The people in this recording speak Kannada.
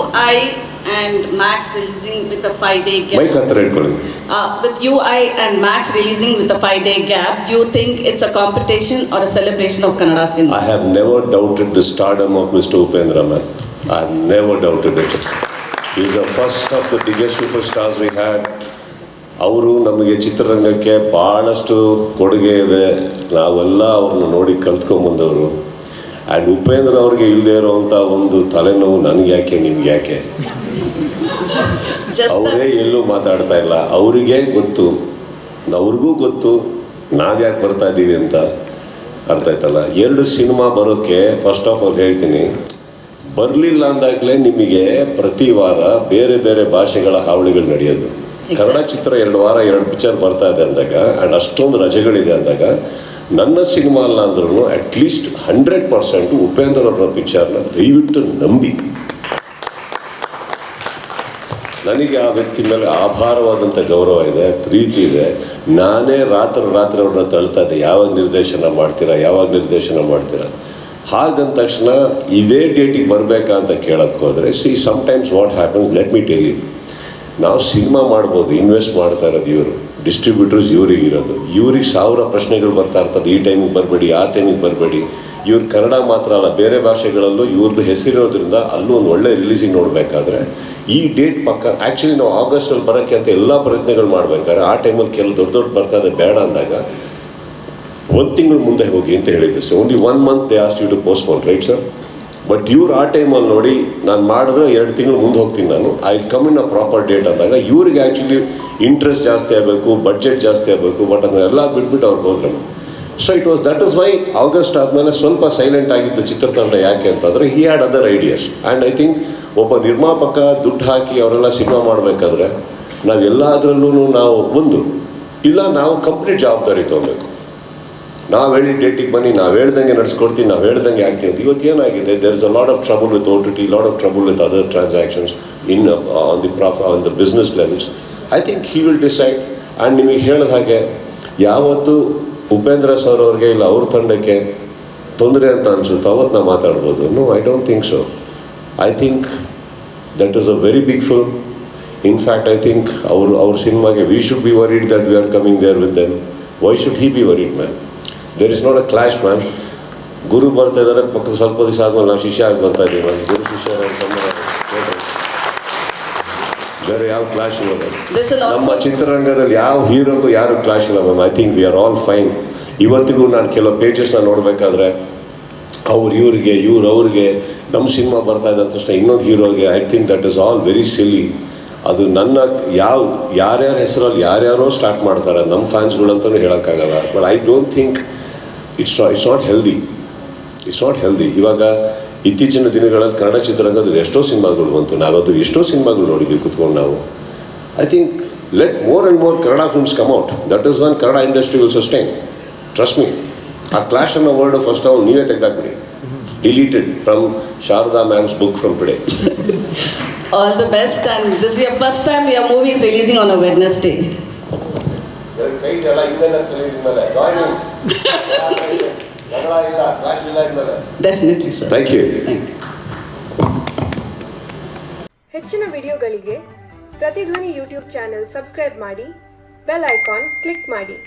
UI and Max releasing with a 5-day gap. With UI and Max releasing with a 5-day gap, do you think it's a competition or a celebration of Kannada cinema? I have never doubted the stardom of Mr. Upendra, man. I have never doubted it. He is the first of the biggest superstars we had. ಅವರು ನಮಗೆ ಚಿತ್ರರಂಗಕ್ಕೆ ಭಾಳಷ್ಟು ಕೊಡುಗೆ ಇದೆ. ನಾವೆಲ್ಲ ಅವ್ರನ್ನ ನೋಡಿ ಕಲ್ತ್ಕೊಂಡ್ಬಂದವರು. ಆ್ಯಂಡ್ ಉಪೇಂದ್ರ ಅವ್ರಿಗೆ ಇಲ್ಲದೆ ಇರೋವಂಥ ಒಂದು ತಲೆನೋವು ನನಗೆ ಯಾಕೆ ನಿಮ್ಗೆ ಯಾಕೆ, ಅವರೇ ಎಲ್ಲೂ ಮಾತಾಡ್ತಾ ಇಲ್ಲ. ಅವರಿಗೆ ಗೊತ್ತು, ಅವ್ರಿಗೂ ಗೊತ್ತು ನಾವ್ಯಾಕೆ ಬರ್ತಾ ಇದ್ದೀವಿ ಅಂತ. ಅರ್ಥ ಆಯ್ತಲ್ಲ. 2 ಸಿನಿಮಾ ಬರೋಕ್ಕೆ ಫಸ್ಟ್ ಆಫ್ ಆಲ್ ಹೇಳ್ತೀನಿ, ಬರಲಿಲ್ಲ ಅಂದಾಗಲೇ ನಿಮಗೆ ಪ್ರತಿ ವಾರ ಬೇರೆ ಬೇರೆ ಭಾಷೆಗಳ ಹಾವಳಿಗಳು ನಡೆಯೋದು. ಕನ್ನಡ ಚಿತ್ರ 2 ವಾರ 2 ಪಿಕ್ಚರ್ ಬರ್ತಾ ಇದೆ ಅಂದಾಗ ಆ್ಯಂಡ್ ಅಷ್ಟೊಂದು ರಜೆಗಳಿದೆ ಅಂದಾಗ ನನ್ನ ಸಿನಿಮಾ ಅಲ್ಲ ಅಂದ್ರೂ ಅಟ್ಲೀಸ್ಟ್ 100% ಉಪೇಂದ್ರ ಅವರ ಪಿಕ್ಚರ್ನ ದಯವಿಟ್ಟು ನಂಬಿ. ನನಗೆ ಆ ವ್ಯಕ್ತಿ ಮೇಲೆ ಆಭಾರವಾದಂಥ ಗೌರವ ಇದೆ, ಪ್ರೀತಿ ಇದೆ. ನಾನೇ ರಾತ್ರಿ ಅವ್ರನ್ನ ತಳ್ತಾ ಇದ್ದೆ, ಯಾವಾಗ ನಿರ್ದೇಶನ ಮಾಡ್ತೀರಾ. ಹಾಗಂದ ತಕ್ಷಣ ಇದೇ ಡೇಟಿಗೆ ಬರಬೇಕಾ ಅಂತ ಕೇಳಕ್ಕೆ ಹೋದರೆ sometimes what happens, let me tell you, ನಾವು ಸಿನಿಮಾ ಮಾಡ್ಬೋದು, ಇನ್ವೆಸ್ಟ್ ಮಾಡ್ತಾ ಇರೋದು ಇವರು, ಡಿಸ್ಟ್ರಿಬ್ಯೂಟರ್ಸ್ ಇವ್ರಿಗಿರೋದು. ಇವ್ರಿಗೆ 1000 ಪ್ರಶ್ನೆಗಳು ಬರ್ತಾ ಇರ್ತದೆ, ಈ ಟೈಮಿಗೆ ಬರಬೇಡಿ, ಆ ಟೈಮಿಗೆ ಬರಬೇಡಿ. ಇವ್ರು ಕನ್ನಡ ಮಾತ್ರ ಅಲ್ಲ, ಬೇರೆ ಭಾಷೆಗಳಲ್ಲೂ ಇವ್ರದ್ದು ಹೆಸರಿರೋದ್ರಿಂದ ಅಲ್ಲೂ ಒಂದು ಒಳ್ಳೆ ರಿಲೀಸಿಂಗ್ ನೋಡಬೇಕಾದ್ರೆ ಈ ಡೇಟ್ ಪಕ್ಕ. ಆ್ಯಕ್ಚುಲಿ ನಾವು ಆಗಸ್ಟಲ್ಲಿ ಬರೋಕ್ಕೆ ಅಂತ ಎಲ್ಲ ಪ್ರಯತ್ನಗಳು ಮಾಡ್ಬೇಕಾದ್ರೆ ಆ ಟೈಮಲ್ಲಿ ಕೆಲವು ದೊಡ್ಡ ಬರ್ತಾ ಇದೆ, ಬೇಡ ಅಂದಾಗ 1 ತಿಂಗಳು ಮುಂದೆ ಹೋಗಿ ಅಂತ ಹೇಳಿದ್ದೆ. So only 1 month they ask you to postpone, right sir? But ಇವ್ರು ಆ ಟೈಮಲ್ಲಿ ನೋಡಿ ನಾನು ಮಾಡಿದ್ರೆ 2 ತಿಂಗಳು ಮುಂದೆ ಹೋಗ್ತೀನಿ ನಾನು, I come in a proper date ಅಂದಾಗ ಇವ್ರಿಗೆ ಆ್ಯಕ್ಚುಲಿ ಇಂಟ್ರೆಸ್ಟ್ ಜಾಸ್ತಿ ಆಗಬೇಕು, ಬಡ್ಜೆಟ್ ಜಾಸ್ತಿ ಆಗಬೇಕು. ಬಟ್ ಅದನ್ನೆಲ್ಲ ಬಿಟ್ಬಿಟ್ಟು ಅವ್ರಿಗೆ ಹೋದ್ರು. So that is why August ಆದಮೇಲೆ ಸ್ವಲ್ಪ ಸೈಲೆಂಟ್ ಆಗಿದ್ದು ಚಿತ್ರತಂಡ. ಯಾಕೆ ಅಂತಂದರೆ he had other ideas. And I think ಒಬ್ಬ ನಿರ್ಮಾಪಕ ದುಡ್ಡು ಹಾಕಿ ಅವರೆಲ್ಲ ಸಿನಿಮಾ ಮಾಡಬೇಕಾದ್ರೆ ನಾವೆಲ್ಲದರಲ್ಲೂ ನಾವು ಕಂಪ್ಲೀಟ್ ಜವಾಬ್ದಾರಿ ತೊಗೊಬೇಕು. ನಾವು ಹೇಳಿ ಡೇಟಿಗೆ ಬನ್ನಿ, ನಾವು ಹೇಳ್ದಂಗೆ ನಡೆಸ್ಕೊಡ್ತೀನಿ, ನಾವು ಹೇಳ್ದಂಗೆ ಆಗ್ತೀವಿ ಅಂತ. ಇವತ್ತು ಏನಾಗಿದೆ, there is a lot of trouble with OTT, lot of trouble with other transactions on the business levels. I think he will decide. And ನಿಮಗೆ ಹೇಳಿದ ಹಾಗೆ ಯಾವತ್ತು ಉಪೇಂದ್ರ ಸರ್ ಅವ್ರಿಗೆ ಇಲ್ಲ ಅವ್ರ ತಂಡಕ್ಕೆ ತೊಂದರೆ ಅಂತ ಅನಿಸುತ್ತೋ ಅವತ್ತು ನಾವು ಮಾತಾಡ್ಬೋದು. No, I don't think so. I think that is a very big film. In fact I think ಅವ್ರ ಸಿನಿಮಾಗೆ we should be worried that we are coming there with them. Why should he be worried, ma'am? There is not a clash, ma'am. ಗುರು ಬರ್ತಾ ಇದ್ದಾರೆ, ಪಕ್ಕದ ಸ್ವಲ್ಪ ದಿವಸ ಆದ್ಮೇಲೆ ನಾವು ಶಿಷ್ಯ ಆಗಿ ಬರ್ತಾ ಇದ್ದೀವಿ, ಮ್ಯಾಮ್. ಗುರು ಶಿಷ್ಯರ ಬೇರೆ ಯಾವ ಕ್ಲಾಶ್ ಇಲ್ಲ ಮ್ಯಾಮ್. ನಮ್ಮ ಚಿತ್ರರಂಗದಲ್ಲಿ ಯಾವ ಹೀರೋಗೂ ಯಾರು ಕ್ಲಾಶ್ ಇಲ್ಲ ma'am. I think we are all fine. ಇವತ್ತಿಗೂ ನಾನು ಕೆಲವು ಪೇಜಸ್ನ ನೋಡಬೇಕಾದ್ರೆ ಇವ್ರಿಗೆ ಅವ್ರಿಗೆ ನಮ್ಮ ಸಿನಿಮಾ ಬರ್ತಾ ಇದೆ ಅಂದ ತಕ್ಷಣ ಇನ್ನೊಂದು ಹೀರೋಗೆ, I think that is all very silly. ಅದು ನನ್ನ ಯಾರ್ಯಾರ ಹೆಸರಲ್ಲಿ ಯಾರ್ಯಾರೋ ಸ್ಟಾರ್ಟ್ ಮಾಡ್ತಾರೆ, ನಮ್ಮ ಫ್ಯಾನ್ಸ್ಗಳಂತಲೂ ಹೇಳೋಕ್ಕಾಗಲ್ಲ. But I don't think it's not healthy. ಇವಾಗ ಇತ್ತೀಚಿನ ದಿನಗಳಲ್ಲಿ ಕನ್ನಡ ಚಿತ್ರರಂಗದಲ್ಲಿ ಎಷ್ಟೋ ಸಿನಿಮಾಗಳು ಬಂತು, ನಾವದು ಎಷ್ಟೋ ಸಿನಿಮಾಗಳು ನೋಡಿದ್ದೀವಿ ಕುತ್ಕೊಂಡು ನಾವು. I think let more and more Kannada films come out. That is one Kannada industry will sustain, trust me. ಆ ಕ್ಲಾಶ್ ಅನ್ನೋ ವರ್ಡ್ ಫಸ್ಟ್ ನಾವು ನೀವೇ ತೆಗೆದಾಕ್ಬಿಡಿ. Deleted from Sharda ma'am's book from today. All the best, and this is your first time your movie is releasing on a Wednesday. Definitely, sir. Thank you. ಹೆಚ್ಚಿನ ವಿಡಿಯೋಗಳಿಗೆ ಪ್ರತಿಧ್ವನಿ ಯೂಟ್ಯೂಬ್ ಚಾನೆಲ್ ಸಬ್ಸ್ಕ್ರೈಬ್ ಮಾಡಿ, ಬೆಲ್ ಐಕಾನ್ ಕ್ಲಿಕ್ ಮಾಡಿ.